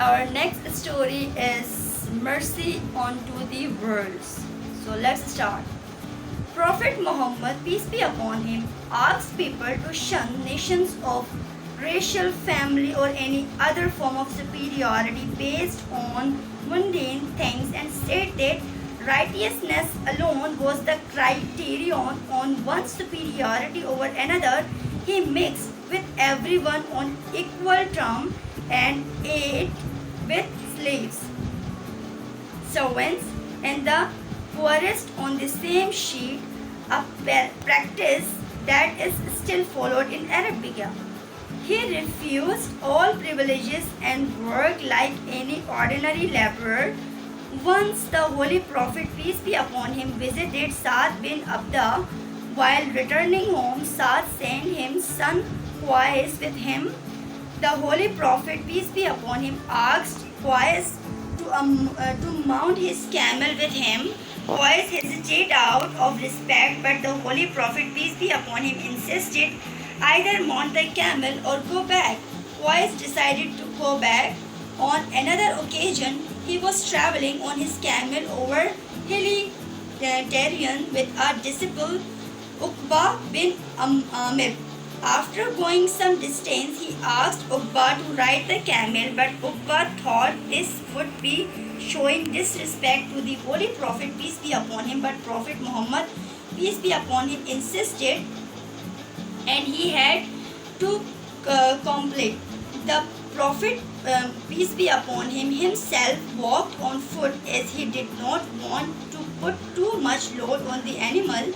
our next story is Mercy unto the Worlds. So let's start. Prophet Muhammad, peace be upon him, asked people to shun nations of racial, family or any other form of superiority based on mundane things and said that righteousness alone was the criterion on one's superiority over another. He mixed with everyone on equal terms and ate with slaves, servants, and the poorest on the same sheet, a practice that is still followed in Arabia. He refused all privileges and worked like any ordinary laborer. Once the Holy Prophet, peace be upon him, visited Saad bin Abda. While returning home, Saad sent his son Qais with him. The Holy Prophet, peace be upon him, asked Qais to mount his camel with him. Qais hesitated out of respect, but the Holy Prophet, peace be upon him, insisted either mount the camel or go back. Qais decided to go back. On another occasion, he was traveling on his camel over hilly terrain with a disciple, Uqba bin Amir. After going some distance, he asked Uqba to ride the camel, but Uqba thought this would be showing disrespect to the Holy Prophet, peace be upon him, but Prophet Muhammad, peace be upon him, insisted and he had to comply. The Prophet, peace be upon him, himself walked on foot as he did not want to put too much load on the animal.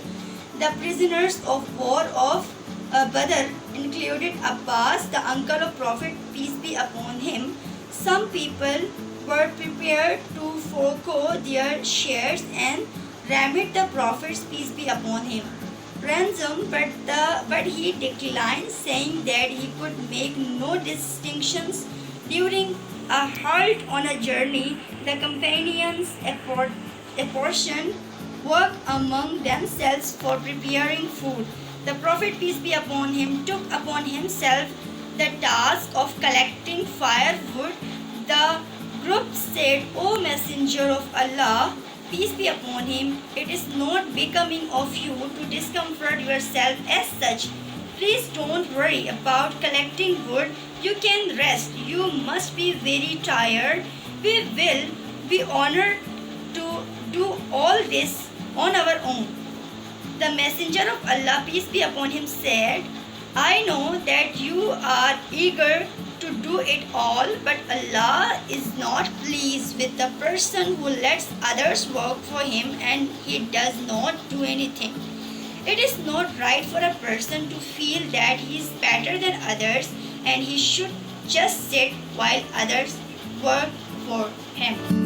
The prisoners of war of Badr included Abbas, the uncle of Prophet, peace be upon him. Some people were prepared to forego their shares and remit the Prophet's, peace be upon him, ransom, but he declined, saying that he could make no distinctions. During a halt on a journey, the companions apportioned work among themselves for preparing food. The Prophet, peace be upon him, took upon himself the task of collecting firewood. The group said, O Messenger of Allah, peace be upon him, it is not becoming of you to discomfort yourself as such. Please don't worry about collecting wood. You can rest. You must be very tired. We will be honored to do all this on our own. The Messenger of Allah, peace be upon him, said, I know that you are eager to do it all, but Allah is not pleased with the person who lets others work for him and he does not do anything. It is not right for a person to feel that he is better than others and he should just sit while others work for him.